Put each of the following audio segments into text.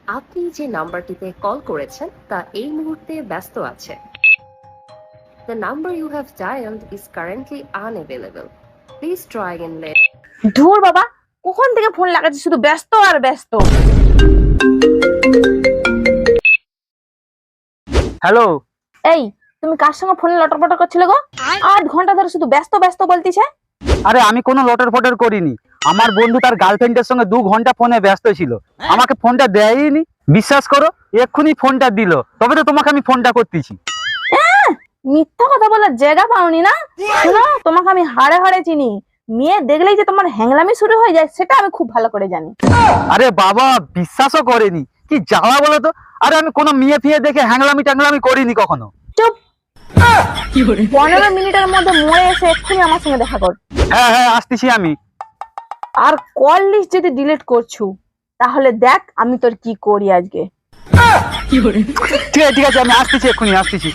আপনি যে নাম্বারটিতে কল করেছেন তা এই মুহূর্তে ব্যস্ত আছে। The number you have dialed is currently unavailable. Please try again later. ধুর বাবা, কখন থেকে ফোন লাগাচ্ছি, শুধু ব্যস্ত আর ব্যস্ত। হ্যালো। এই, তুমি কার সঙ্গে ফোনে লটর পটর করছিলে গো? 8 ঘন্টা ধরে শুধু ব্যস্ত ব্যস্ত বলতিছে। আরে আমি কোনো লটর ফটর করিনি, আমার বন্ধু তার গার্লফ্রেন্ডের সঙ্গে 2 ঘন্টা ফোনে ব্যস্ত ছিল, আমাকে ফোনটা দেয়নি। বিশ্বাস করো, এক্ষুনি ফোনটা দিল, তবে তো তোমাকে আমি ফোনটা করতেছি। মিথ্যা কথা বলার জায়গা পাওনি না? শোনো, তোমাকে আমি হাড়ে হাড়ে চিনি। মেয়ে দেখলেই যে তোমার হ্যাংলামি শুরু হয়ে যায় সেটা আমি খুব ভালো করে জানি। আরে বাবা, বিশ্বাসও করেনি, কি জ্বালা বলো তো। আরে আমি কোনো মেয়ে ফিয়ে দেখে হ্যাংলামি ট্যাংলামি করিনি কখনো। চুপ। 15 মিনিটের মধ্যে মরে এসে এক্ষুনি আমার সঙ্গে দেখা কর। হ্যাঁ হ্যাঁ, আসতেছি আমি। আর কল লিস্ট যদি ডিলিট করছু তাহলে দেখ আমি তোর কি করি আজকে। ঠিক আছে ঠিক আছে, আমি আসতেছি, এক্ষুনি আসতেছি।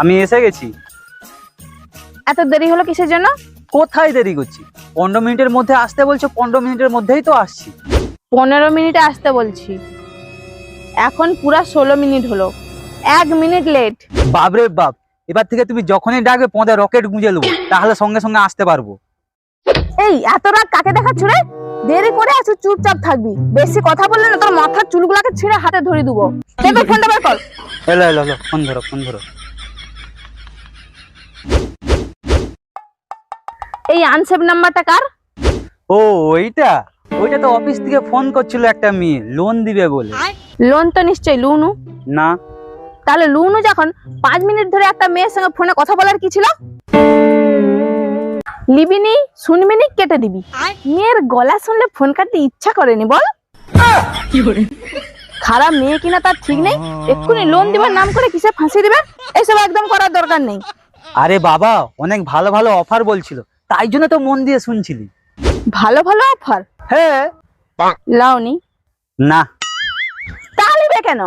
আমি এসে গেছি। এত দেরি হলো কিসের জন্য? কোথায় দেরি করছি? 15 মিনিটের মধ্যে আসতে বলছো, 15 মিনিটের মধ্যেই তো আসছি। 15 মিনিটে আসতে বলছি, এখন পুরা 16 মিনিট হলো, 1 মিনিট লেট। বাপরে বাপ, এবার থেকে তুমি যখনই ডাকবে পদে রকেট গুঁজে নেবো, তাহলে সঙ্গে সঙ্গে আসতে পারবো। এই এত রাত কাকে দেখাচ্ছ রে? দেরি করে আসু, চুপচাপ থাকবি, বেশি কথা বললে না তোর মাথার চুলগুলাকে ছিঁড়ে হাতে ধরে দেবো। দেখো ফোনটা বের কর। এলো এলো এলো, ফোন ধরো ফোন ধরো। এই আনসেভ নাম্বারটা কার? ও ওইটা, ওইটা তো অফিস থেকে ফোন করছিল একটা মেয়ে, লোন দিবে বলে। লোন তো নিশ্চয়ই লুনু। না। তাহলে লুনু যখন 5 মিনিট ধরে একটা মেয়ের সঙ্গে ফোনে কথা বলার কি ছিল? লিবিনি, শুনবিনি, কেটে দিবি। মেয়ের গলা শুনলে ফোন কাটতে ইচ্ছা করেনি বল? খারাপ মেয়ে কিনা তার ঠিক নেই, এক্ষুনি লোন দিবার নাম করে কিসে ফাঁসি দিবে, এসব একদম করার দরকার নেই। আরে বাবা, অনেক ভালো ভালো অফার বলছিল, তাই জন্য তো মন দিয়ে শুনছিলি। ভালো ভালো অফার? হ্যাঁ। লাউনি? না। তাহলে বে কেন?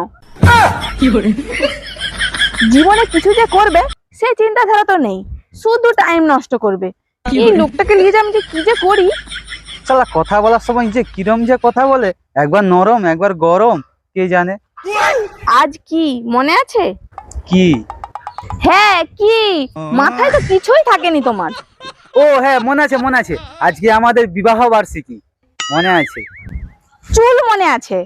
জীবনে কিছু যে করবে সেই চিন্তাধারা তো নেই, শুধু টাইম নষ্ট করবে। এই লোকটাকে নিয়ে যে আমি যে কি যে করি। শালা কথা বলার সময় যে কিরম যে কথা বলে, একবার নরম একবার গরম, কে জানে। আজ কি মনে আছে? কি? হ্যাঁ কি, মাথায় তো কিছুই থাকেনি তোমার। ও হ্যাঁ, মনে আছে মনে আছে, আজকে আমাদের বিবাহ বার্ষিকী, মনে আছে। চুল মনে আছে?